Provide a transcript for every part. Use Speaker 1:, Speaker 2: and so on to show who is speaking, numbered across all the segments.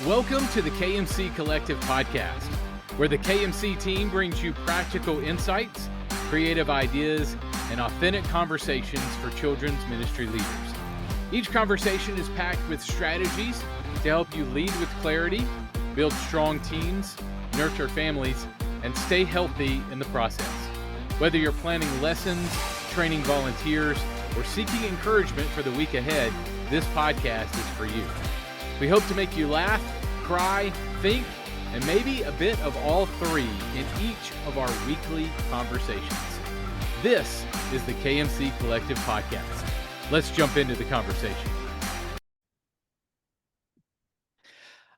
Speaker 1: Welcome to the KMC Collective podcast, where the KMC team brings you practical insights, creative ideas, and authentic conversations for children's ministry leaders. Each conversation is packed with strategies to help you lead with clarity, build strong teams, nurture families, and stay healthy in the process. Whether you're planning lessons, training volunteers, or seeking encouragement for the week ahead, this podcast is for you. We hope to make you laugh, cry, think, and maybe a bit of all three in each of our weekly conversations. This is the KMC Collective Podcast. Let's jump into the conversation.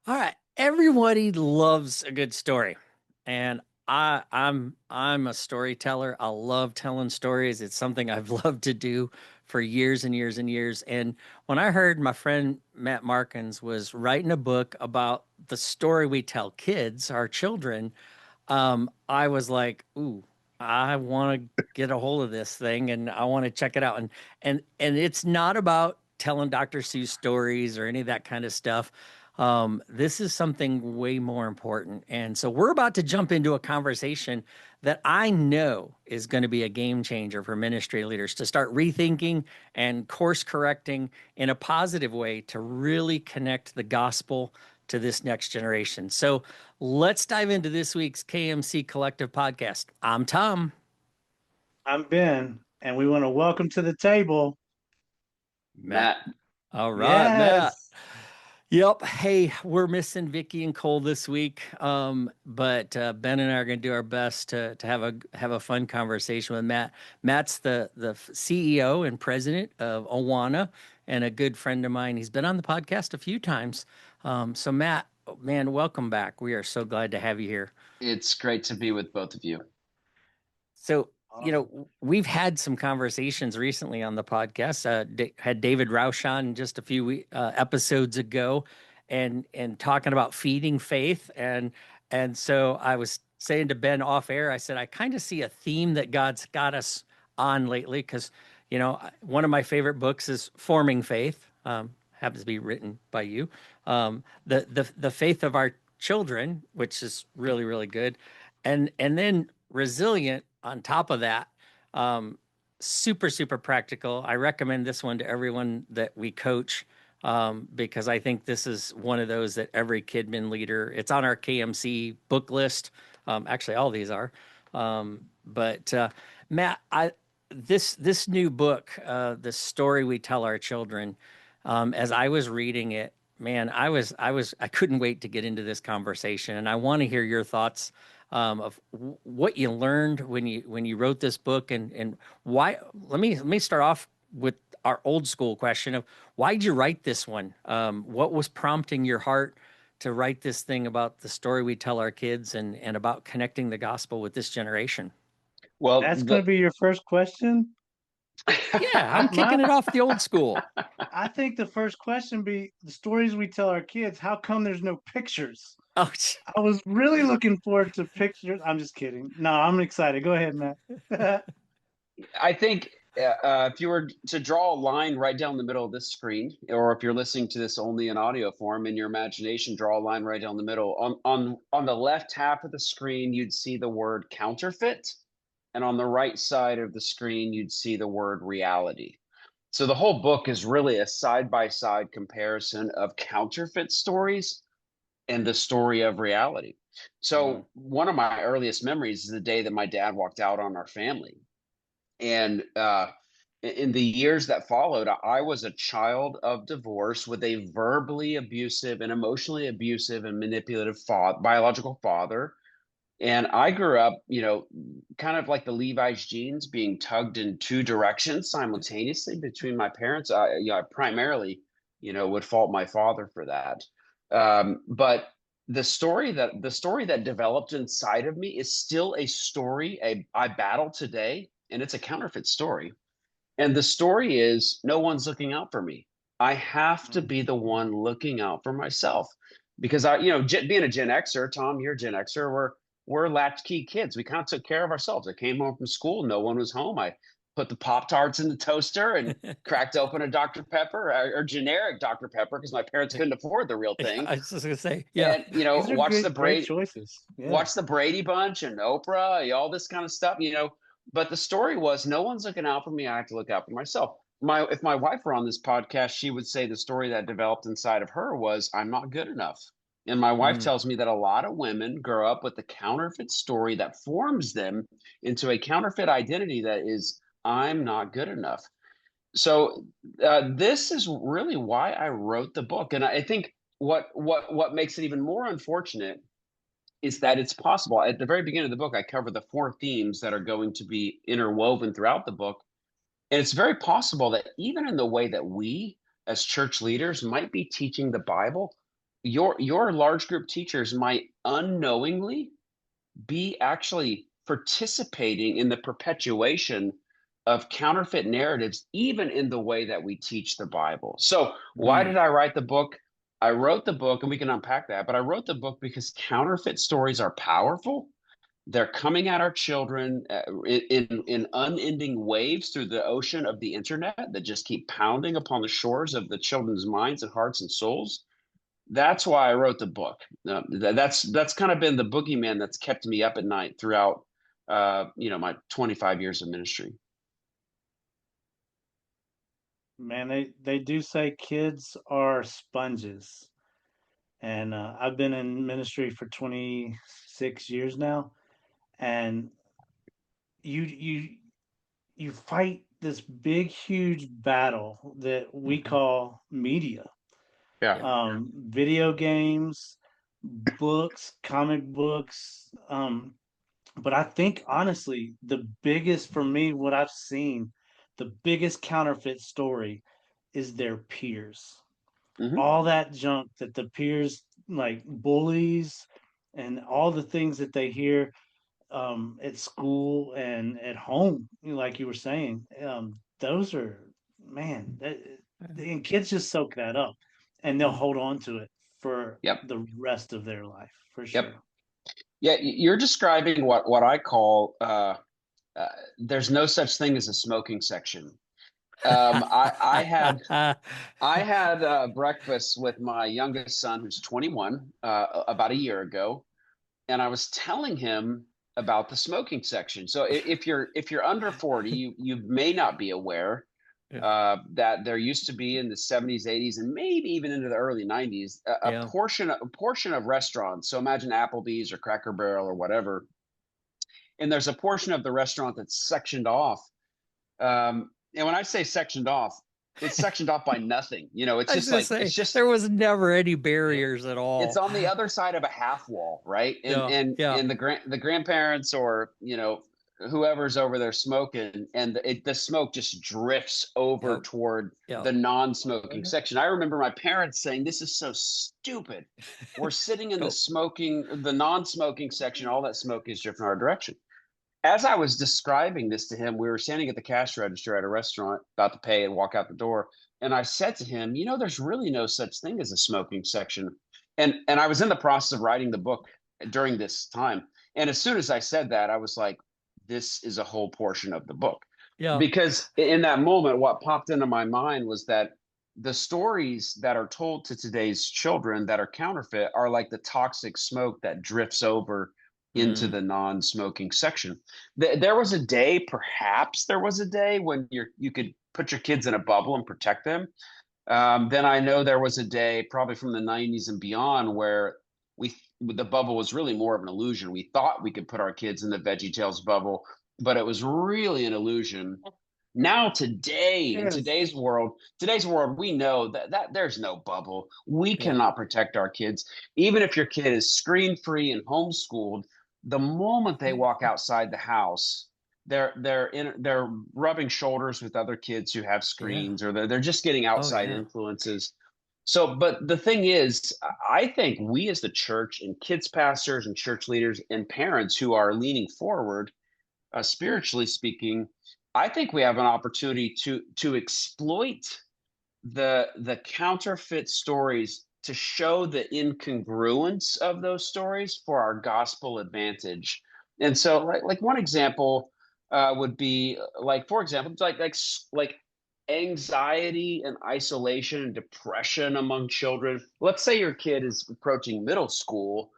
Speaker 2: All right. Everybody loves a good story. And I'm a storyteller. I love telling stories. It's something I've loved to do for years and years and years. And when I heard my friend Matt Markins was writing a book about the story we tell kids, our children, I was like, ooh, I want to get a hold of this thing and I want to check it out. And it's not about telling Dr. Seuss stories or any of that kind of stuff. This is something way more important. And so we're about to jump into a conversation that I know is going to be a game changer for ministry leaders to start rethinking and course correcting in a positive way to really connect the gospel to this next generation. So let's dive into this week's KMC Collective Podcast. I'm Tom.
Speaker 3: I'm Ben, and we want to welcome to the table
Speaker 4: Matt.
Speaker 2: All right,
Speaker 3: Yes.
Speaker 2: Matt. Yep. Hey, we're missing Vicky and Cole this week, but Ben and I are going to do our best to have a fun conversation with Matt. Matt's the CEO and president of Awana and a good friend of mine. He's been on the podcast a few times. So Matt, man, welcome back. We are so glad to have you here.
Speaker 4: It's great to be with both of you.
Speaker 2: So, you know, we've had some conversations recently on the podcast. Had David Roush on just a few episodes ago, and talking about feeding faith, and so I was saying to Ben off air, I said I kind of see a theme that God's got us on lately, because you know one of my favorite books is Forming Faith, happens to be written by you, the faith of our children, which is really really good, and then Resilient. On top of that, super, super practical. I recommend this one to everyone that we coach because I think this is one of those that every kidmin leader, it's on our KMC book list. Actually, all these are. But Matt, this new book, The Story We Tell Our Children, as I was reading it, man, I couldn't wait to get into this conversation. And I want to hear your thoughts of what you learned when you wrote this book, and why. Let me start off with our old school question of why did you write this one? What was prompting your heart to write this thing about the story we tell our kids and about connecting the gospel with this generation?
Speaker 4: Well,
Speaker 3: That's going to be your first question?
Speaker 2: Yeah, I'm kicking it off the old school.
Speaker 3: I think the first question be the stories we tell our kids. How come there's no pictures?
Speaker 2: Oh,
Speaker 3: I was really looking forward to pictures. I'm just kidding. No, I'm excited. Go ahead, Matt.
Speaker 4: I think if you were to draw a line right down the middle of this screen, or if you're listening to this only in audio form, in your imagination, draw a line right down the middle. On the left half of the screen, you'd see the word counterfeit. And on the right side of the screen, you'd see the word reality. So the whole book is really a side-by-side comparison of counterfeit stories and the story of reality. So one of my earliest memories is the day that my dad walked out on our family. And in the years that followed, I was a child of divorce with a verbally abusive and emotionally abusive and manipulative biological father. And I grew up, you know, kind of like the Levi's jeans, being tugged in two directions simultaneously between my parents. I primarily, you know, would fault my father for that. But the story that developed inside of me is still a story I battle today, and it's a counterfeit story. And the story is no one's looking out for me. I have to be the one looking out for myself, because being a Gen Xer, Tom, you're a Gen Xer, we're latchkey kids. We kind of took care of ourselves. I came home from school, no one was home. I put the Pop-Tarts in the toaster and cracked open a Dr. Pepper or generic Dr. Pepper because my parents couldn't afford the real thing.
Speaker 2: I was just gonna say, yeah.
Speaker 4: And, you know,
Speaker 3: These are great choices. Yeah.
Speaker 4: watch the Brady Bunch and Oprah, all this kind of stuff, you know. But the story was, no one's looking out for me. I have to look out for myself. If my wife were on this podcast, she would say the story that developed inside of her was, I'm not good enough. And my wife tells me that a lot of women grow up with the counterfeit story that forms them into a counterfeit identity that is, I'm not good enough. So this is really why I wrote the book. And I think what makes it even more unfortunate is that it's possible. At the very beginning of the book, I cover the 4 themes that are going to be interwoven throughout the book. And it's very possible that even in the way that we as church leaders might be teaching the Bible, your large group teachers might unknowingly be actually participating in the perpetuation of counterfeit narratives, even in the way that we teach the Bible. So why did I write the book? I wrote the book, and we can unpack that, but I wrote the book because counterfeit stories are powerful. They're coming at our children in unending waves through the ocean of the internet that just keep pounding upon the shores of the children's minds and hearts and souls. That's why I wrote the book. That's kind of been the boogeyman that's kept me up at night throughout, my 25 years of ministry.
Speaker 3: Man, they do say kids are sponges. And I've been in ministry for 26 years now. And you you fight this big, huge battle that we call media.
Speaker 4: Yeah.
Speaker 3: Video games, books, comic books. But I think honestly, the biggest for me, what I've seen, the biggest counterfeit story is their peers.
Speaker 4: Mm-hmm.
Speaker 3: All that junk that the peers like bullies and all the things that they hear at school and at home, like you were saying, those are, man, and kids just soak that up and they'll hold on to it for
Speaker 4: Yep.
Speaker 3: the rest of their life, for
Speaker 4: Yep.
Speaker 3: sure.
Speaker 4: Yeah, you're describing what I call there's no such thing as a smoking section. I had breakfast with my youngest son, who's 21, about a year ago, and I was telling him about the smoking section. So if you're under 40, you may not be aware that there used to be in the 70s, 80s, and maybe even into the early 90s a portion of restaurants. So imagine Applebee's or Cracker Barrel or whatever, and there's a portion of the restaurant that's sectioned off. And when I say sectioned off, it's sectioned off by nothing. It's just like it's just
Speaker 2: there was never any barriers at all.
Speaker 4: It's on the other side of a half wall, right? And the grandparents or whoever's over there smoking, and the smoke just drifts over toward the non-smoking section. I remember my parents saying, "This is so stupid. We're sitting in the non-smoking section. All that smoke is drifting our direction." As I was describing this to him, we were standing at the cash register at a restaurant, about to pay and walk out the door. And I said to him, there's really no such thing as a smoking section. And I was in the process of writing the book during this time. And as soon as I said that, I was like, this is a whole portion of the book. Yeah. Because in that moment, what popped into my mind was that the stories that are told to today's children that are counterfeit are like the toxic smoke that drifts over into the non-smoking section. There was a day, perhaps there was a day when you could put your kids in a bubble and protect them. Then I know there was a day, probably from the 90s and beyond, where the bubble was really more of an illusion. We thought we could put our kids in the VeggieTales bubble, but it was really an illusion. Now today, in today's world, we know that there's no bubble. We cannot protect our kids. Even if your kid is screen-free and homeschooled, the moment they walk outside the house, they're rubbing shoulders with other kids who have screens, or they're just getting outside influences. So, but the thing is, I think we as the church and kids pastors and church leaders and parents who are leaning forward, spiritually speaking, I think we have an opportunity to exploit the counterfeit stories to show the incongruence of those stories for our gospel advantage. And so like one example, would be like, for example, it's like anxiety and isolation and depression among children. Let's say your kid is approaching middle school,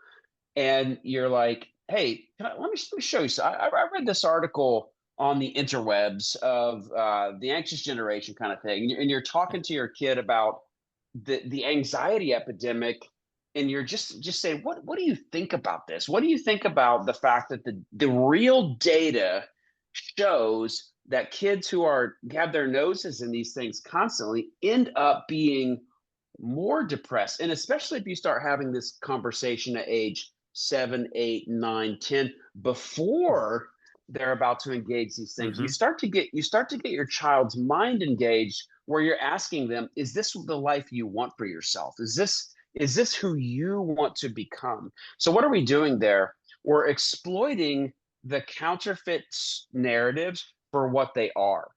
Speaker 4: and you're like, "Hey, let me show you." So I read this article on the interwebs of the anxious generation kind of thing, and you're talking to your kid about the anxiety epidemic, and you're just saying, what do you think about this? What do you think about the fact that the real data shows that kids who have their noses in these things constantly end up being more depressed? And especially if you start having this conversation at age 7, 8, 9, 10, before they're about to engage these things,
Speaker 2: Mm-hmm.
Speaker 4: you start to get your child's mind engaged, where you're asking them, is this the life you want for yourself? Is this who you want to become? So what are we doing there? We're exploiting the counterfeit narratives for what they are,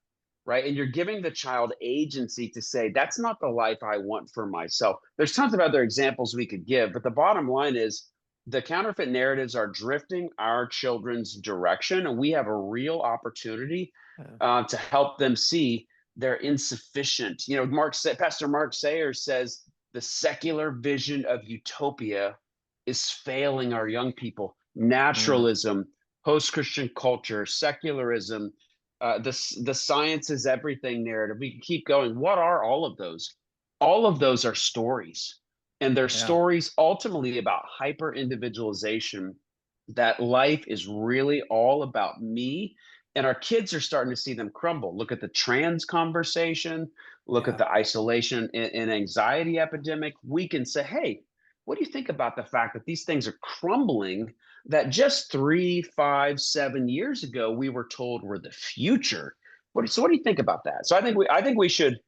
Speaker 4: right? And you're giving the child agency to say, that's not the life I want for myself. There's tons of other examples we could give, but the bottom line is the counterfeit narratives are drifting our children's direction, and we have a real opportunity to help them see they're insufficient. You know, Pastor Mark Sayers says the secular vision of utopia is failing our young people. Naturalism, post-Christian culture, secularism, the science is everything narrative. We can keep going. What are all of those? All of those are stories. And they're stories ultimately about hyper individualization, that life is really all about me. And our kids are starting to see them crumble. Look at the trans conversation, look at the isolation and anxiety epidemic. We can say, hey, what do you think about the fact that these things are crumbling that just 3, 5, 7 years ago we were told were the future? So what do you think about that? So I think we should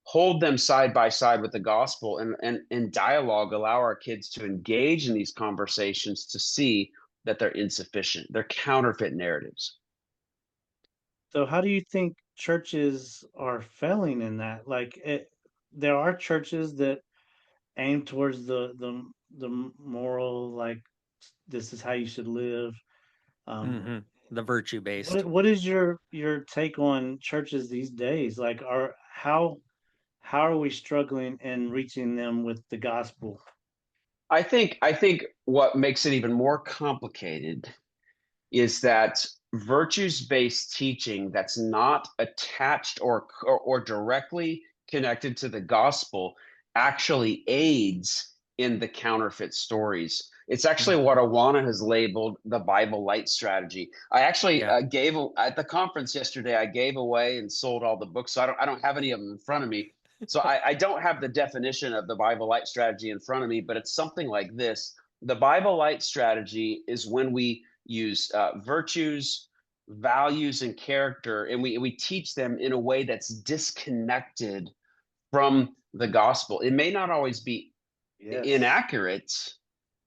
Speaker 4: hold them side by side with the gospel, and dialogue, allow our kids to engage in these conversations to see that they're insufficient. They're counterfeit narratives.
Speaker 3: So how do you think churches are failing in that? There are churches that aim towards the moral, like this is how you should live.
Speaker 2: The virtue based.
Speaker 3: What is your take on churches these days? Like, how are we struggling in reaching them with the gospel?
Speaker 4: I think what makes it even more complicated is that virtues-based teaching that's not attached or directly connected to the gospel actually aids in the counterfeit stories. It's actually what Awana has labeled the Bible light strategy. I actually gave at the conference yesterday. I gave away and sold all the books. So I don't have any of them in front of me. So I don't have the definition of the Bible light strategy in front of me, but it's something like this. The Bible light strategy is when we use virtues, values, and character, and we teach them in a way that's disconnected from the gospel. It may not always be inaccurate,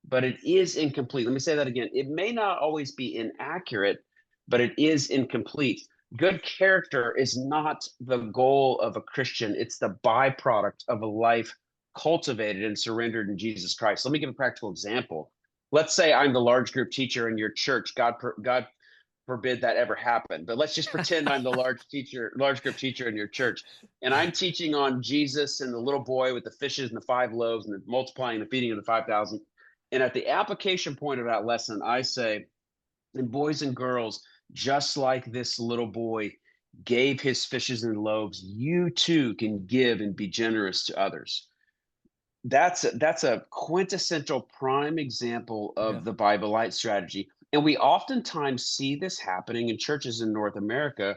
Speaker 4: but it is incomplete. Let me say that again. It may not always be inaccurate, but it is incomplete. Good character is not the goal of a Christian. It's the byproduct of a life cultivated and surrendered in Jesus Christ. Let me give a practical example. Let's say I'm the large group teacher in your church. God forbid that ever happen. But let's just pretend I'm the large group teacher in your church. And I'm teaching on Jesus and the little boy with the fishes and the 5 loaves and the multiplying, the feeding of the 5,000. And at the application point of that lesson, I say, and boys and girls, just like this little boy gave his fishes and loaves, you too can give and be generous to others. That's a quintessential prime example of the Bible light strategy. And we oftentimes see this happening in churches in North America.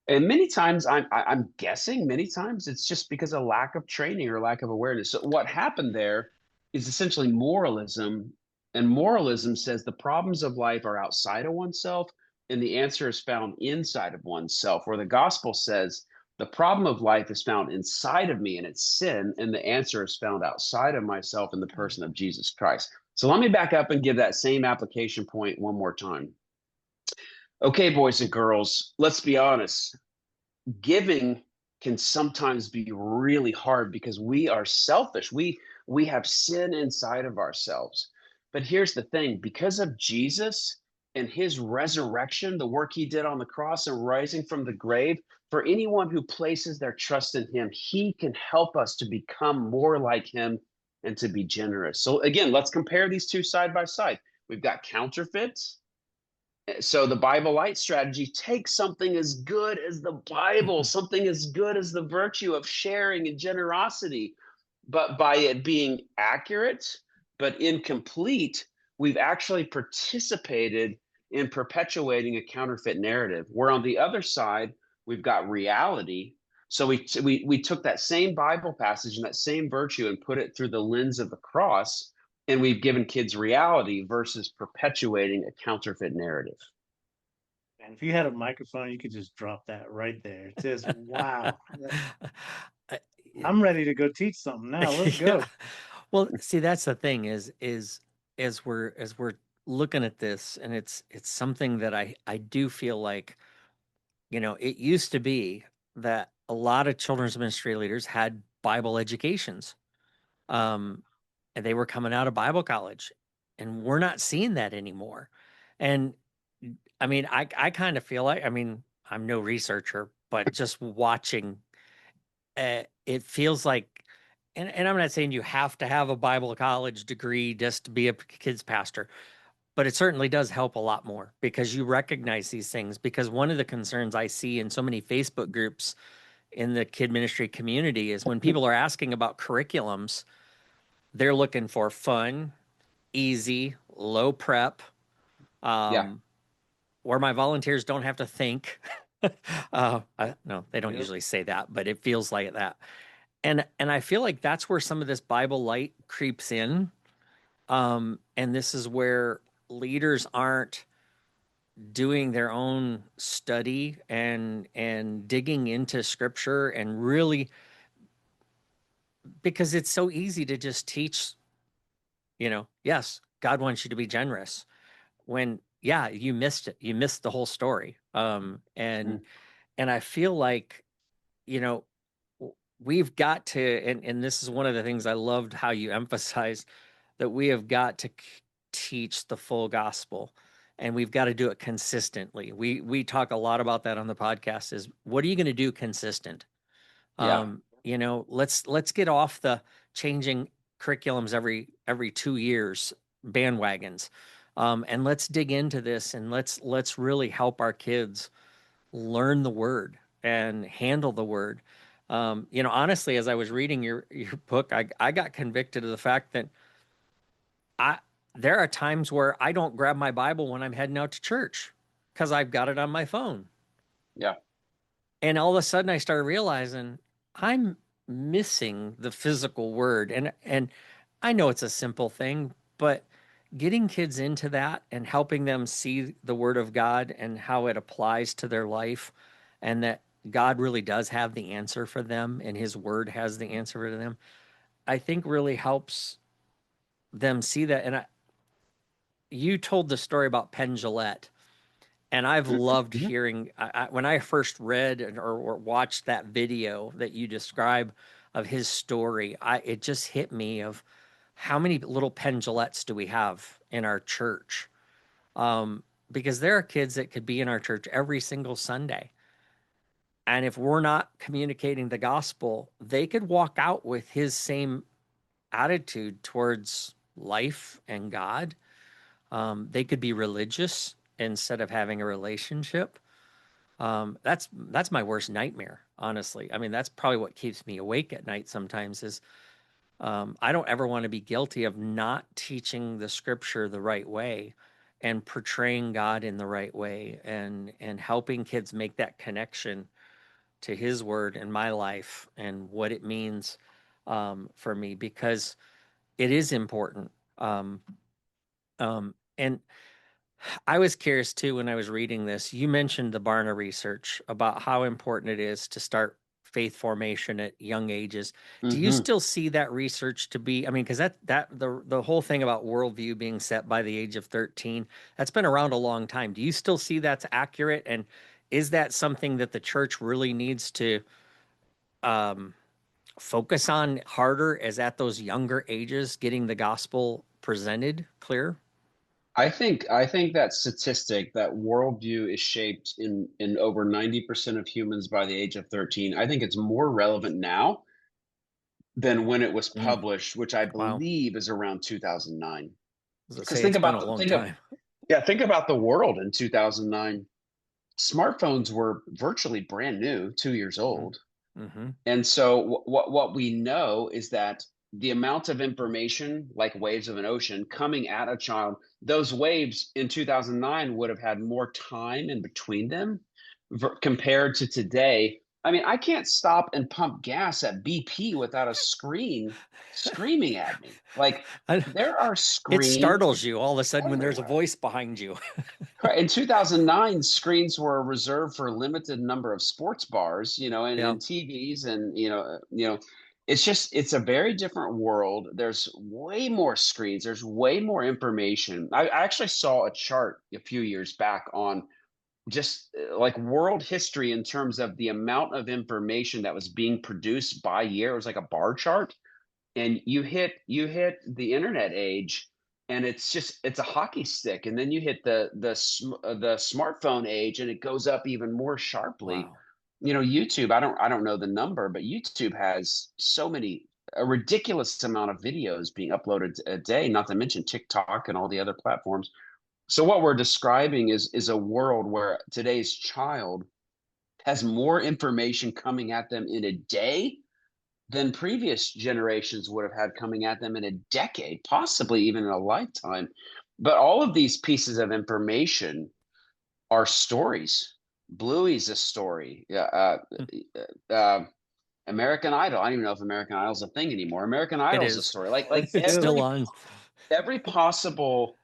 Speaker 4: And many times, I'm guessing many times it's just because of lack of training or lack of awareness. So what happened there is essentially moralism. And moralism says the problems of life are outside of oneself, and the answer is found inside of oneself, where the gospel says the problem of life is found inside of me and it's sin, and the answer is found outside of myself in the person of Jesus Christ. So let me back up and give that same application point one more time. Okay, boys and girls, let's be honest. Giving can sometimes be really hard because we are selfish. We have sin inside of ourselves. But here's the thing, because of Jesus, and his resurrection, the work he did on the cross and rising from the grave, for anyone who places their trust in him, he can help us to become more like him and to be generous. So again, let's compare these two side by side. We've got counterfeits. So the Bible Light strategy takes something as good as the Bible, something as good as the virtue of sharing and generosity, but by it being accurate but incomplete, we've actually participated in perpetuating a counterfeit narrative. Where on the other side, we've got reality. So we took that same Bible passage and that same virtue and put it through the lens of the cross, and we've given kids reality versus perpetuating a counterfeit narrative.
Speaker 3: And if you had a microphone, you could just drop that right there. It's just wow.
Speaker 2: I-
Speaker 3: I'm ready to go teach something now. Let's go.
Speaker 2: Yeah. Well, see, that's the thing is as we're looking at this, and it's something that I do feel like, it used to be that a lot of children's ministry leaders had Bible educations. Um, and they were coming out of Bible college, and we're not seeing that anymore. And I mean, I kind of feel like, I mean, I'm no researcher, but just watching, it feels like, and I'm not saying you have to have a Bible college degree just to be a kid's pastor, but it certainly does help a lot more because you recognize these things. Because one of the concerns I see in so many Facebook groups in the kid ministry community is when people are asking about curriculums, they're looking for fun, easy, low prep,
Speaker 4: Yeah.
Speaker 2: where my volunteers don't have to think. No, they don't
Speaker 3: Yep.
Speaker 2: usually say that, but it feels like that. And I feel like that's where some of this Bible light creeps in. And this is where leaders aren't doing their own study and digging into scripture and really, because it's so easy to just teach, yes, God wants you to be generous, when yeah, you missed it, you missed the whole story. And I feel like, you know we've got to, and this is one of the things I loved how you emphasized, that we have got to teach the full gospel, and we've got to do it consistently. We talk a lot about that on the podcast, is what are you going to do consistent?
Speaker 4: Yeah.
Speaker 2: Let's get off the changing curriculums every 2 years bandwagons, and let's dig into this, and let's really help our kids learn the word and handle the word. Honestly, as I was reading your book, I got convicted of the fact that I there are times where I don't grab my Bible when I'm heading out to church because I've got it on my phone.
Speaker 4: Yeah.
Speaker 2: And all of a sudden I started realizing I'm missing the physical word. And I know it's a simple thing, but getting kids into that and helping them see the word of God and how it applies to their life, and that God really does have the answer for them and his word has the answer for them, I think really helps them see that. And you told the story about Penn Jillette, and I've loved
Speaker 4: Mhm.
Speaker 2: hearing, when I first read or watched that video that you describe of his story, it just hit me of how many little Penn Jillettes do we have in our church? Because there are kids that could be in our church every single Sunday. And if we're not communicating the gospel, they could walk out with his same attitude towards life and God. They could be religious instead of having a relationship. That's my worst nightmare, honestly. I mean, that's probably what keeps me awake at night sometimes is, I don't ever want to be guilty of not teaching the scripture the right way and portraying God in the right way, and helping kids make that connection to his word in my life and what it means, for me, because it is important. And I was curious too when I was reading this. You mentioned the Barna research about how important it is to start faith formation at young ages. Do you
Speaker 4: Mhm.
Speaker 2: still see that research to be? I mean, because the whole thing about worldview being set by the age of 13, that's been around a long time. Do you still see that's accurate? And is that something that the church really needs to um, focus on harder, as at those younger ages, getting the gospel presented clear?
Speaker 4: I think that statistic, that worldview is shaped in over 90% of humans by the age of 13. I think it's more relevant now than when it was
Speaker 2: Mm,
Speaker 4: published, which I
Speaker 2: wow.
Speaker 4: believe is around 2009.
Speaker 2: As I
Speaker 4: Because
Speaker 2: say, it's been a long
Speaker 4: think of
Speaker 2: time.
Speaker 4: yeah, think about the world in 2009. Smartphones were virtually brand new, 2 years
Speaker 2: Hmm.
Speaker 4: old.
Speaker 2: Hmm.
Speaker 4: And so what we know is that the amount of information, like waves of an ocean, coming at a child, those waves in 2009 would have had more time in between them compared to today. I mean, I can't stop and pump gas at BP without a screen screaming at me. Like
Speaker 2: I,
Speaker 4: there are
Speaker 2: it
Speaker 4: screens
Speaker 2: startles you all of a sudden when there's a
Speaker 4: everywhere.
Speaker 2: voice behind you.
Speaker 4: Correct. In 2009, screens were reserved for a limited number of sports bars,
Speaker 2: Yeah.
Speaker 4: and TVs, and it's a very different world. There's way more screens. There's way more information. I actually saw a chart a few years back on just like world history in terms of the amount of information that was being produced by year. It was like a bar chart, and you hit the internet age, and it's a hockey stick, and then you hit the smartphone age, and it goes up even more sharply.
Speaker 2: Wow.
Speaker 4: YouTube, I don't know the number, but YouTube has a ridiculous amount of videos being uploaded a day, not to mention TikTok and all the other platforms. So what we're describing is a world where today's child has more information coming at them in a day than previous generations would have had coming at them in a decade, possibly even in a lifetime. But all of these pieces of information are stories. Bluey's a story. Uh, American Idol. I don't even know if American Idol is a thing anymore. American
Speaker 2: It
Speaker 4: Idol is a
Speaker 2: is.
Speaker 4: story. Like
Speaker 2: It's still on.
Speaker 4: every possible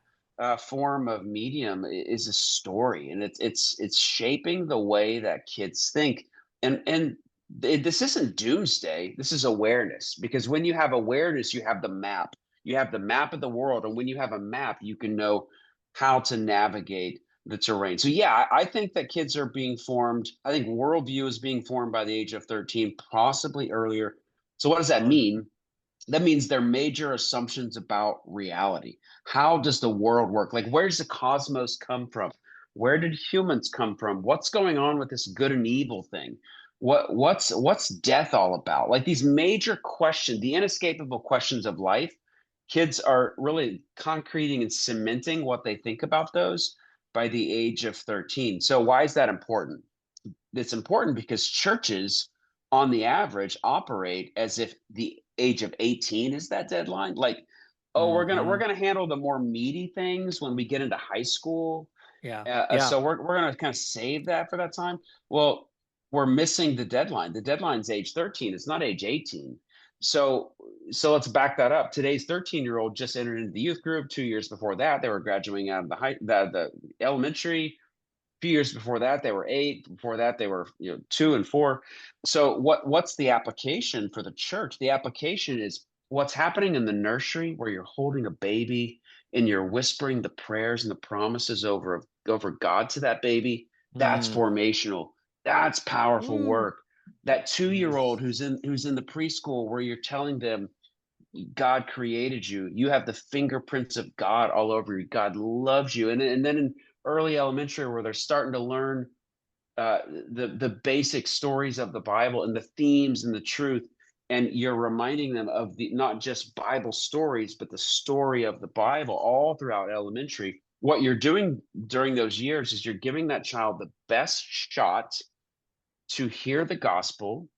Speaker 4: form of medium is a story, and it's shaping the way that kids think. And this isn't doomsday. This is awareness, because when you have awareness, you have the map. You have the map of the world, and when you have a map, you can know how to navigate the terrain. So yeah, I think that kids are being formed. I think worldview is being formed by the age of 13, possibly earlier. So what does that mean? That means their major assumptions about reality. How does the world work? Like, where does the cosmos come from? Where did humans come from? What's going on with this good and evil thing? What's death all about? Like these major questions, the inescapable questions of life. Kids are really concreting and cementing what they think about those by the age of 13. So why is that important? It's important because churches, on the average, operate as if the age of 18 is that deadline. Like, oh, we're
Speaker 2: Hmm.
Speaker 4: gonna handle the more meaty things when we get into high school.
Speaker 2: Yeah. Yeah.
Speaker 4: So we're gonna kind of save that for that time. Well, we're missing the deadline. The deadline's age 13. It's not age 18. So let's back that up. Today's 13-year-old just entered into the youth group. 2 years before that, they were graduating out of the elementary. Few years before that they were 8. Before that they were 2 and 4. So what's the application for the church? The application is what's happening in the nursery, where you're holding a baby and you're whispering the prayers and the promises over God to that baby. That's
Speaker 2: Mm.
Speaker 4: formational. That's powerful
Speaker 2: Mm.
Speaker 4: work. That 2-year-old
Speaker 3: Yes.
Speaker 4: who's in the preschool, where you're telling them God created you. You have the fingerprints of God all over you. God loves you. And then in early elementary, where they're starting to learn the basic stories of the Bible and the themes and the truth, and you're reminding them of the not just Bible stories, but the story of the Bible all throughout elementary. What you're doing during those years is you're giving that child the best shot to hear the gospel,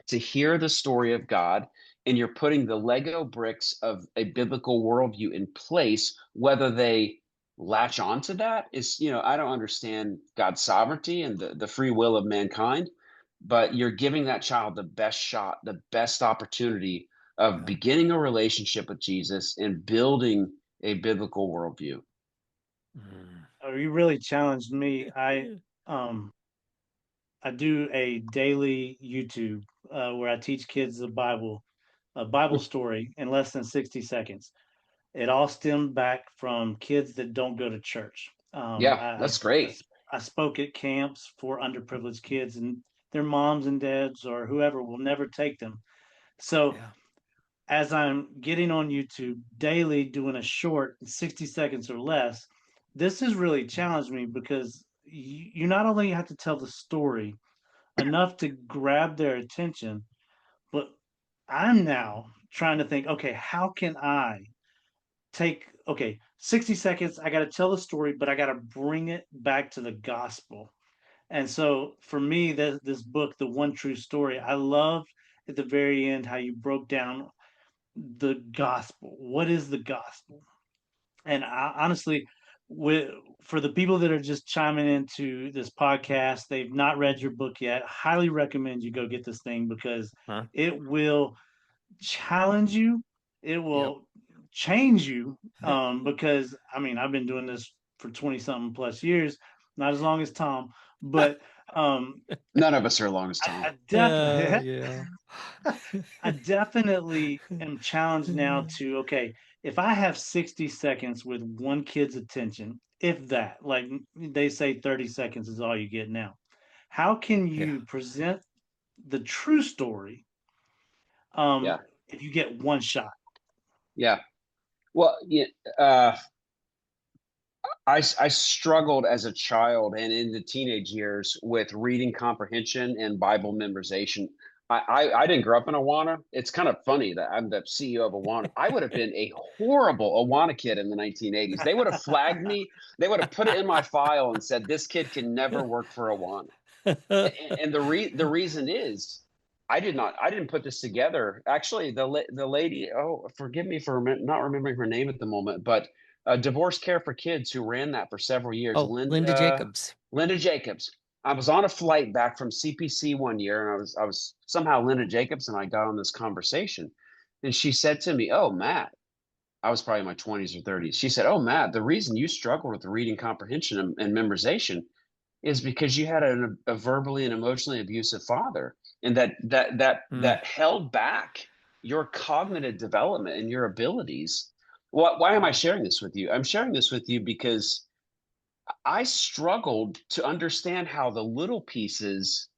Speaker 4: to hear the story of God, and you're putting the Lego bricks of a biblical worldview in place. Whether they latch onto that is, I don't understand God's sovereignty and the free will of mankind, but you're giving that child the best shot, the best opportunity of
Speaker 2: Yeah.
Speaker 4: beginning a relationship with Jesus and building a biblical worldview.
Speaker 2: Mm.
Speaker 3: Oh, you really challenged me. I do a daily YouTube where I teach kids the Bible, a Bible story in less than 60 seconds. It all stemmed back from kids that don't go to church.
Speaker 4: Yeah, that's great.
Speaker 3: I spoke at camps for underprivileged kids, and their moms and dads or whoever will never take them. So
Speaker 2: Yeah.
Speaker 3: as I'm getting on YouTube daily doing a short 60 seconds or less, this has really challenged me because you not only have to tell the story enough to grab their attention, but I'm now trying to think, okay, how can I take, okay, 60 seconds, I got to tell the story, but I got to bring it back to the gospel. And so for me, this book, The One True Story, I love at the very end how you broke down the gospel. What is the gospel? And I, honestly, with for the people that are just chiming into this podcast, they've not read your book yet. Highly recommend you go get this thing because
Speaker 2: Huh?
Speaker 3: it will challenge you. It
Speaker 2: Yep.
Speaker 3: will change you. Because I mean, I've been doing this for 20 something plus years, not as long as Tom, but um,
Speaker 4: None of us are long as Tom.
Speaker 3: I definitely
Speaker 2: Yeah.
Speaker 3: I definitely am challenged now to, okay, if I have 60 seconds with one kid's attention, if that, like they say 30 seconds is all you get now, how can
Speaker 2: Yeah.
Speaker 3: you present the true story
Speaker 4: Yeah.
Speaker 3: if you get one shot?
Speaker 4: Yeah. Well, yeah, uh, I struggled as a child and in the teenage years with reading comprehension and Bible memorization. I didn't grow up in Awana. It's kind of funny that I'm the CEO of Awana. I would have been a horrible Awana kid in the 1980s. They would have flagged me. They would have put it in my file and said, this kid can never work for Awana. And the reason is I didn't put this together. Actually, the lady, oh, forgive me for not remembering her name at the moment, but Divorce Care for Kids, who ran that for several years,
Speaker 2: Oh, Linda Jacobs.
Speaker 4: Linda Jacobs. I was on a flight back from CPC one year, and I was somehow Linda Jacobs, and I got on this conversation, and she said to me, "Oh, Matt." I was probably in my 20s or 30s. She said, "Oh, Matt, the reason you struggle with reading comprehension and memorization is because you had a verbally and emotionally abusive father, and that held back your cognitive development and your abilities." Why am I sharing this with you? I'm sharing this with you because I struggled to understand how the little pieces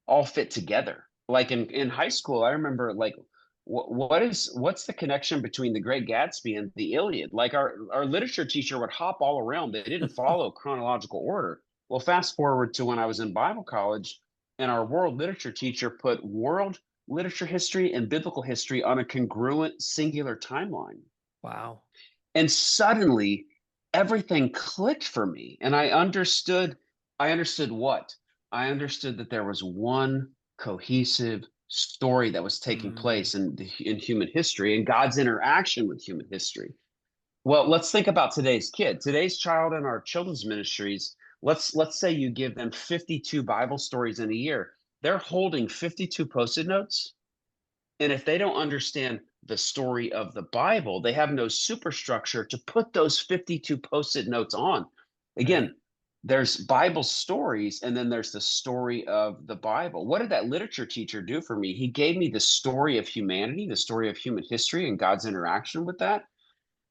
Speaker 4: all fit together. Like in high school, I remember like what's the connection between the Great Gatsby and the Iliad? Like our literature teacher would hop all around. They didn't follow chronological order. Well, fast forward to when I was in Bible college, and our world literature teacher put world literature history and biblical history on a congruent singular timeline.
Speaker 2: Wow.
Speaker 4: And suddenly everything clicked for me. And I understood what? I understood that there was one cohesive story that was taking place in human history and God's interaction with human history. Well, let's think about today's kid, today's child in our children's ministries. Let's say you give them 52 Bible stories in a year. They're holding 52 post-it notes. And if they don't understand the story of the Bible, they have no superstructure to put those 52 post-it notes on. Again,
Speaker 2: Right.
Speaker 4: there's Bible stories, and then there's the story of the Bible. What did that literature teacher do for me? He gave me the story of humanity, the story of human history, and God's interaction with that.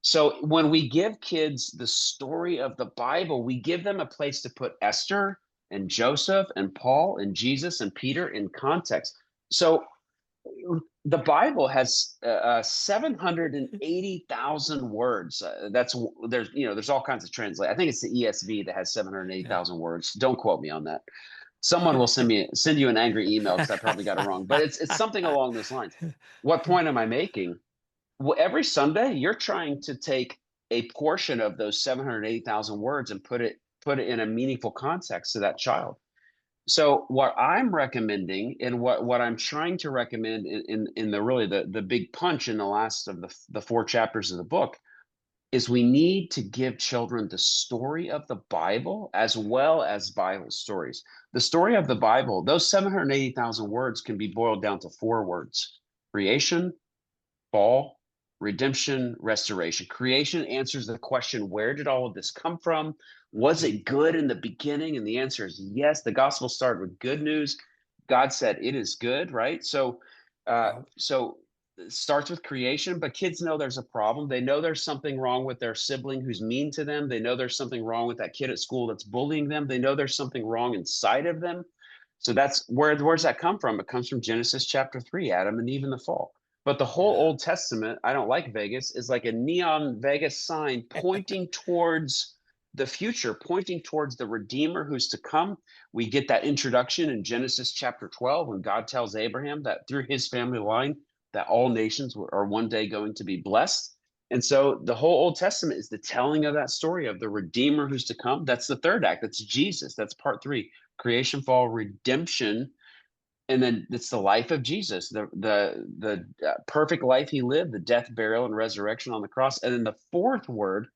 Speaker 4: So when we give kids the story of the Bible, we give them a place to put Esther and Joseph and Paul and Jesus and Peter in context. So the Bible has 780,000 words. There's all kinds of translate. I think it's the ESV that has 780,000 words. Don't quote me on that. Someone will send you an angry email because I probably got it wrong. But it's something along those lines. What point am I making? Well, every Sunday you're trying to take a portion of those 780,000 words and put it in a meaningful context to that child. So what I'm recommending and what I'm trying to recommend in the really the big punch in the last of the four chapters of the book is we need to give children the story of the Bible as well as Bible stories. The story of the Bible, those 780,000 words can be boiled down to four words: creation, fall, redemption, restoration. Creation answers the question, where did all of this come from? Was it good in the beginning? And the answer is yes. The gospel started with good news. God said it is good, right? So it starts with creation, but kids know there's a problem. They know there's something wrong with their sibling who's mean to them. They know there's something wrong with that kid at school that's bullying them. They know there's something wrong inside of them. So that's where's that come from? It comes from Genesis chapter 3, Adam and Eve in the fall. But the whole Old Testament, I don't like Vegas, is like a neon Vegas sign pointing towards the future, pointing towards the Redeemer who's to come. We get that introduction in Genesis chapter 12 when God tells Abraham that through his family line, that all nations are one day going to be blessed. And so the whole Old Testament is the telling of that story of the Redeemer who's to come. That's the third act. That's Jesus. That's part 3, creation, fall, redemption. And then it's the life of Jesus, the perfect life he lived, the death, burial, and resurrection on the cross. And then the fourth word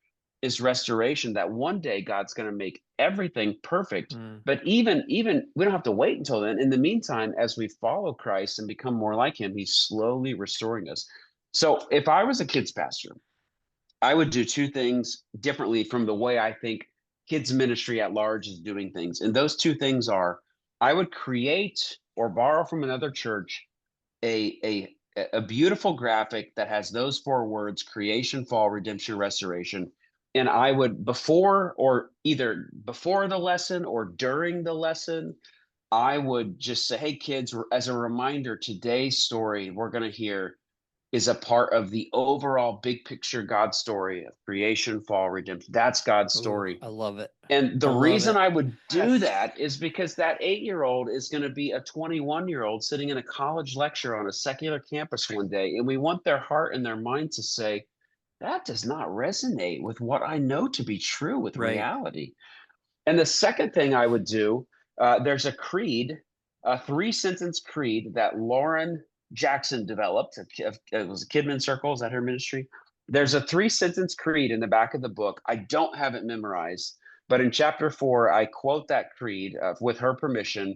Speaker 4: is restoration, that one day God's going to make everything perfect. But even we don't have to wait until then. In the meantime, as we follow Christ and become more like him, he's slowly restoring us. So if I was a kids pastor, I would do 2 things differently from the way I think kids ministry at large is doing things. And those 2 things are, I would create or borrow from another church a beautiful graphic that has those 4 words: creation, fall, redemption, restoration. And I would, either before the lesson or during the lesson, I would just say, hey kids, as a reminder, today's story we're going to hear is a part of the overall big picture God story of creation, fall, redemption. That's God's story.
Speaker 2: I love it.
Speaker 4: And the
Speaker 2: I love
Speaker 4: reason
Speaker 2: it.
Speaker 4: I would do that is because that 8-year-old is going to be a 21-year-old sitting in a college lecture on a secular campus one day. And we want their heart and their mind to say, that does not resonate with what I know to be true with
Speaker 2: Right.
Speaker 4: reality. And the second thing I would do, there's a creed, a 3-sentence creed that Lauren Jackson developed. It was a Kidman Circle. Is that her ministry? There's a 3-sentence creed in the back of the book. I don't have it memorized, but in chapter 4, I quote that creed with her permission.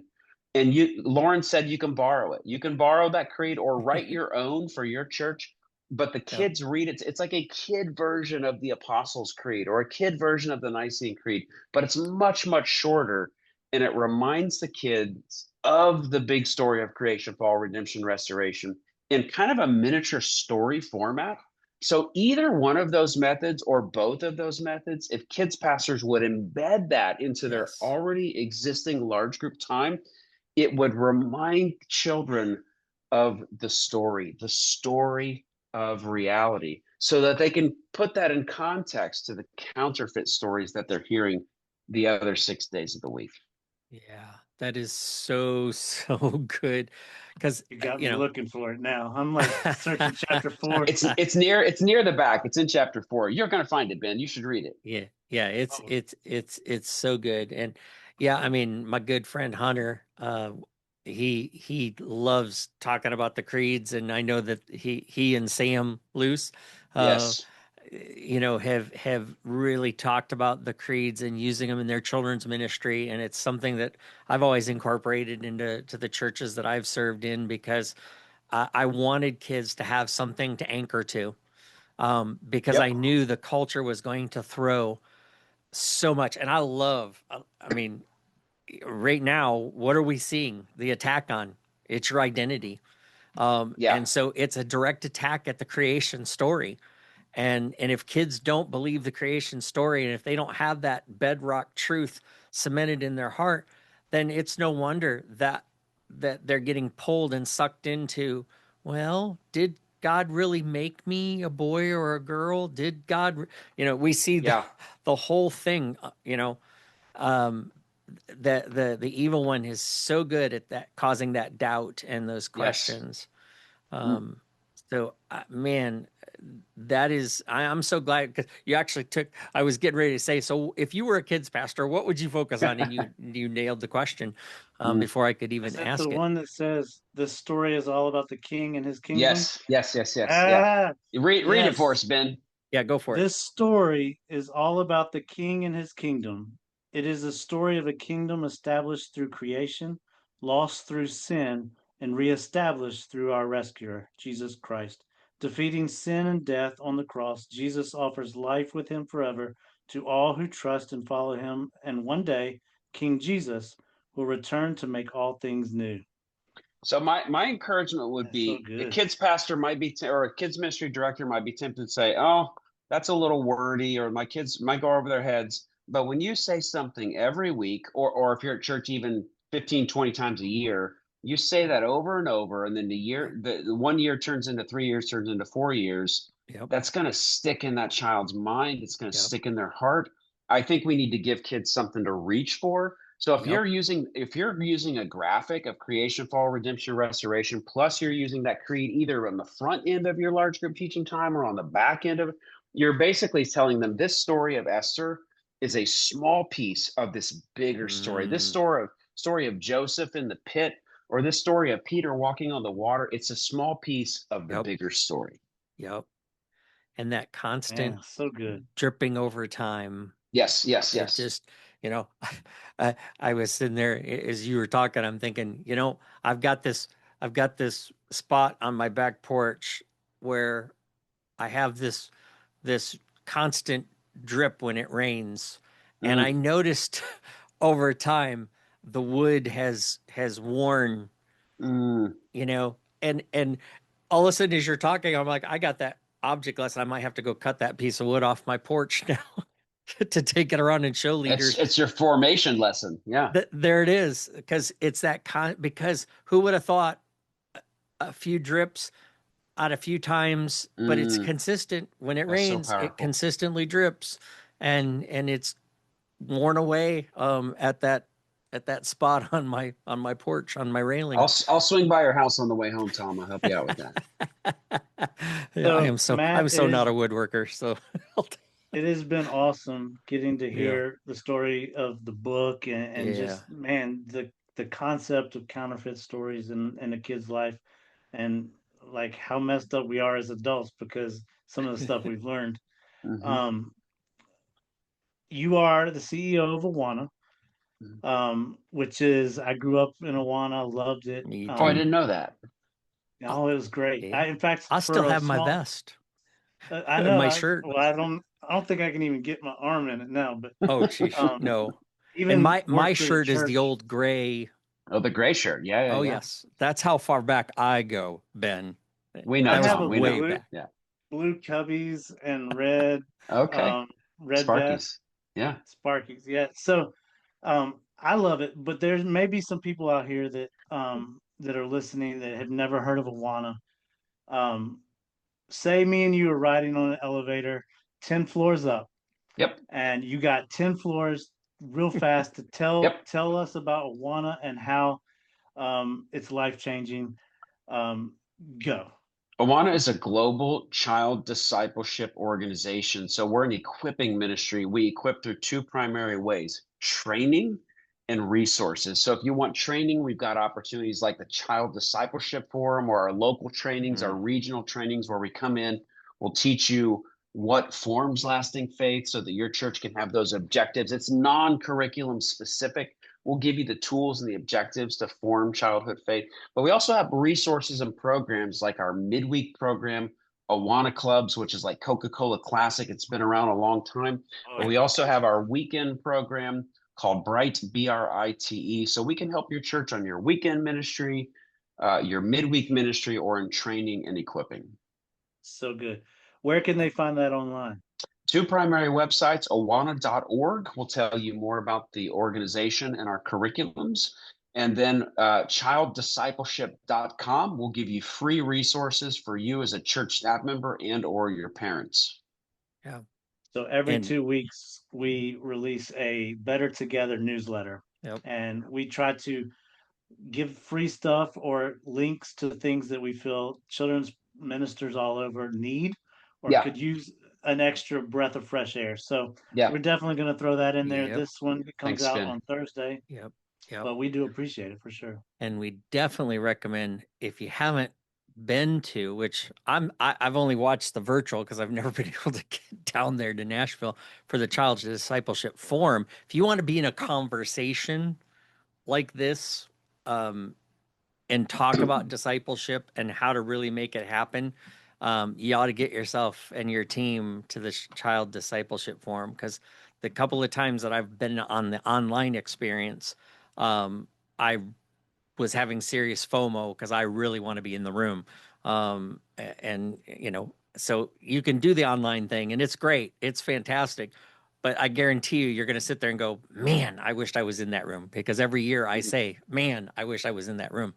Speaker 4: And Lauren said you can borrow it. You can borrow that creed or write your own for your church. But the kids read it. It's like a kid version of the Apostles' Creed or a kid version of the Nicene Creed, but it's much, much shorter. And it reminds the kids of the big story of creation, fall, redemption, restoration in kind of a miniature story format. So either one of those methods or both of those methods, if kids pastors would embed that into their already existing large group time, it would remind children of the story of reality, so that they can put that in context to the counterfeit stories that they're hearing the other 6 days of the week.
Speaker 2: Yeah, that is so good. Because
Speaker 3: You got me looking for it now. I'm like searching chapter 4.
Speaker 4: It's near the back. It's in chapter 4. You're going to find it, Ben. You should read it.
Speaker 2: Yeah. It's so good. And yeah, I mean, my good friend Hunter, he loves talking about the creeds, and I know that he and Sam Luce,
Speaker 4: Yes.
Speaker 2: have really talked about the creeds and using them in their children's ministry. And it's something that I've always incorporated into the churches that I've served in, because I wanted kids to have something to anchor to, because I knew the culture was going to throw so much. And I mean, right now, what are we seeing? The attack on it's your identity. And so it's a direct attack at the creation story. And if kids don't believe the creation story, and if they don't have that bedrock truth cemented in their heart, then it's no wonder that they're getting pulled and sucked into, well, did God really make me a boy or a girl? Did God, we see the whole thing, the evil one is so good at that, causing that doubt and those questions. So, man, that is, I'm so glad, because you actually I was getting ready to say, so if you were a kids pastor, what would you focus on? And you nailed the question before I could even ask
Speaker 3: the
Speaker 2: it.
Speaker 3: one that says the story is all about the king and his kingdom?
Speaker 4: Yes.
Speaker 3: Ah,
Speaker 4: Read it for us, Ben.
Speaker 2: Yeah, go for it.
Speaker 3: This story is all about the king and his kingdom. It is a story of a kingdom established through creation, lost through sin, and reestablished through our rescuer, Jesus Christ. Defeating sin and death on the cross, Jesus offers life with him forever to all who trust and follow him, and one day, King Jesus will return to make all things new.
Speaker 4: So my encouragement would be, a kids pastor might be, or a kids ministry director might be tempted to say, oh, that's a little wordy, or my kids might go over their heads. But when you say something every week, or if you're at church even 15, 20 times a year, You say that over and over, and then the 1 year turns into 3 years, turns into 4 years.
Speaker 2: Yep.
Speaker 4: That's going to stick in that child's mind. It's going to
Speaker 2: Yep.
Speaker 4: stick in their heart. I think we need to give kids something to reach for. So if you're using a graphic of creation, fall, redemption, restoration, plus you're using that creed either on the front end of your large group teaching time or on the back end of it, you're basically telling them this story of Esther is a small piece of this bigger story. This story of Joseph in the pit, or this story of Peter walking on the water, it's a small piece of the bigger story.
Speaker 2: Yep. And that constant
Speaker 3: so good
Speaker 2: dripping over time.
Speaker 4: Yes.
Speaker 2: It just, I was sitting there as you were talking, I'm thinking, I've got this spot on my back porch where I have this constant drip when it rains. And I noticed over time the wood has worn, and all of a sudden as you're talking, I'm like, I got that object lesson. I might have to go cut that piece of wood off my porch now to take it around and show leaders.
Speaker 4: It's your formation lesson. Yeah.
Speaker 2: There it is. Because it's that because who would have thought a few drips out a few times, but it's consistent. When it rains,
Speaker 4: so
Speaker 2: it consistently drips, and it's worn away at that spot on my porch, on my railing.
Speaker 4: I'll swing by your house on the way home, Tom. I'll help you out with that.
Speaker 2: I'm so not a woodworker, so
Speaker 3: it has been awesome getting to hear the story of the book and just, man, the concept of counterfeit stories in a kid's life, and like how messed up we are as adults because some of the stuff we've learned. You are the CEO of Awana, which is, I grew up in Awana, loved it.
Speaker 4: I didn't know that.
Speaker 3: Oh, it was great.
Speaker 2: Yeah.
Speaker 3: In fact,
Speaker 2: I still have my vest.
Speaker 3: I know
Speaker 2: my shirt.
Speaker 3: Well, I don't think I can even get my arm in it now. But
Speaker 2: oh, geez, no.
Speaker 3: Even
Speaker 2: my shirt is the old gray.
Speaker 4: Oh, the gray shirt. Yeah.
Speaker 2: Yes, that's how far back I go, Ben.
Speaker 4: We know.
Speaker 3: I have
Speaker 4: we know.
Speaker 3: Back. Yeah. Blue cubbies and red.
Speaker 4: Okay.
Speaker 3: Red
Speaker 4: Sparkies.
Speaker 3: vest.
Speaker 4: Yeah.
Speaker 3: Sparkies. Yeah. So, I love it, but there's maybe some people out here that are listening that have never heard of Awana. Say me and you are riding on an elevator 10 floors up.
Speaker 4: Yep.
Speaker 3: And you got 10 floors real fast to tell us about Awana and how it's life-changing. Go.
Speaker 4: Awana is a global child discipleship organization. So we're an equipping ministry. We equip through two primary ways: training and resources. So if you want training, we've got opportunities like the Child Discipleship Forum, or our local trainings, our regional trainings, where we come in, we'll teach you what forms lasting faith so that your church can have those objectives. It's non-curriculum specific. We'll give you the tools and the objectives to form childhood faith. But we also have resources and programs like our midweek program, Awana Clubs, which is like Coca-Cola Classic. It's been around a long time. But we also have our weekend program called Bright, BRITE. So we can help your church on your weekend ministry, your midweek ministry, or in training and equipping.
Speaker 3: So good. Where can they find that online?
Speaker 4: Two primary websites. Awana.org will tell you more about the organization and our curriculums. And then childdiscipleship.com will give you free resources for you as a church staff member and or your parents.
Speaker 2: Yeah.
Speaker 3: So every 2 weeks, we release a Better Together newsletter.
Speaker 2: Yep.
Speaker 3: And we try to give free stuff or links to things that we feel children's ministers all over need or could use an extra breath of fresh air. So we're definitely going to throw that in there. This one comes out on Thursday.
Speaker 2: Yep.
Speaker 3: But we do appreciate it for sure.
Speaker 2: And we definitely recommend, if you haven't been to, which I've only watched the virtual because I've never been able to get down there to Nashville for the Child Discipleship Forum. If you want to be in a conversation like this and talk about discipleship and how to really make it happen, you ought to get yourself and your team to the Child Discipleship Forum, because the couple of times that I've been on the online experience, I was having serious FOMO because I really want to be in the room. And, so you can do the online thing and it's great. It's fantastic. But I guarantee you're going to sit there and go, man, I wished I was in that room, because every year I say, man, I wish I was in that room.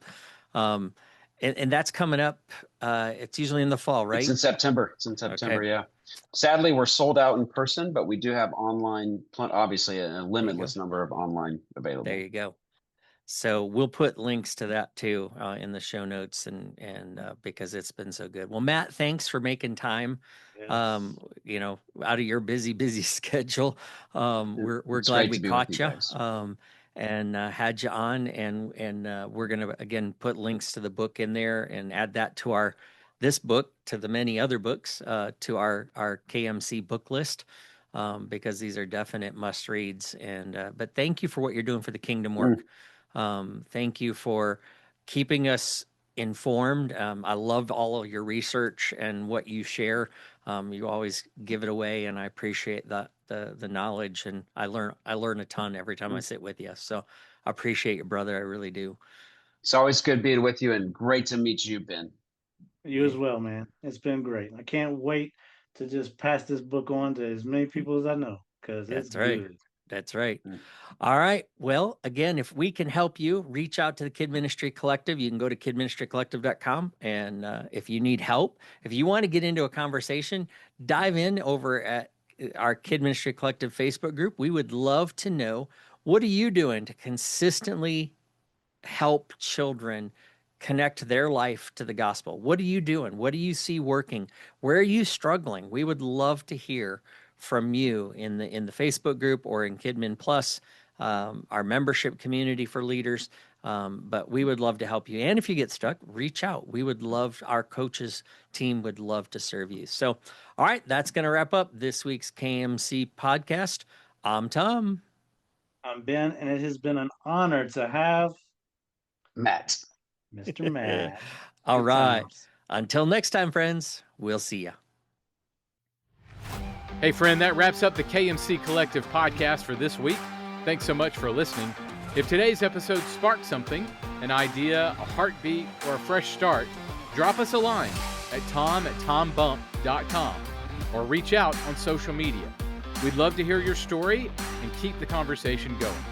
Speaker 2: And that's coming up. It's usually in the fall, right?
Speaker 4: It's in September. It's in September.
Speaker 2: Okay.
Speaker 4: Yeah. Sadly, we're sold out in person, but we do have online, obviously a limitless number of online available.
Speaker 2: There you go. So we'll put links to that too in the show notes, and because it's been so good. Well, Matt, thanks for making time.
Speaker 3: Yes.
Speaker 2: Out of your busy schedule. We're glad we caught you. And had you on, and we're gonna again put links to the book in there and add that to this book, to the many other books, to our KMC book list, because these are definite must reads. And but thank you for what you're doing for the kingdom work. Thank you for keeping us informed. I love all of your research and what you share. You always give it away, and I appreciate the knowledge, and I learn a ton every time I sit with you. So I appreciate you, brother. I really do.
Speaker 4: It's always good being with you, and great to meet you, Ben.
Speaker 3: You as well, man. It's been great. I can't wait to just pass this book on to as many people as I know, because it's good.
Speaker 2: That's right. All right. Well, again, if we can help you, reach out to the Kid Ministry Collective. You can go to kidministrycollective.com. And if you need help, if you want to get into a conversation, dive in over at our Kid Ministry Collective Facebook group. We would love to know, what are you doing to consistently help children connect their life to the gospel? What are you doing? What do you see working? Where are you struggling? We would love to hear from you in the Facebook group or in KidMin Plus, our membership community for leaders. But we would love to help you. And if you get stuck, reach out. We would love, our coaches team would love to serve you. So, all right, that's going to wrap up this week's KMC podcast. I'm Tom.
Speaker 3: I'm Ben, and it has been an honor to have
Speaker 4: Matt.
Speaker 3: Mr. Matt.
Speaker 2: All
Speaker 3: Good
Speaker 2: right.
Speaker 3: times.
Speaker 2: Until next time, friends, we'll see you.
Speaker 1: Hey, friend, that wraps up the KMC Collective podcast for this week. Thanks so much for listening. If today's episode sparked something, an idea, a heartbeat, or a fresh start, drop us a line at tom@tombump.com or reach out on social media. We'd love to hear your story and keep the conversation going.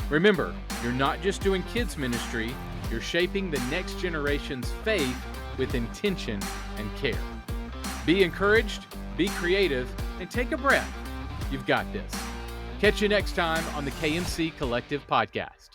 Speaker 1: Remember, you're not just doing kids ministry, you're shaping the next generation's faith with intention and care. Be encouraged, be creative, and take a breath. You've got this. Catch you next time on the KMC Collective Podcast.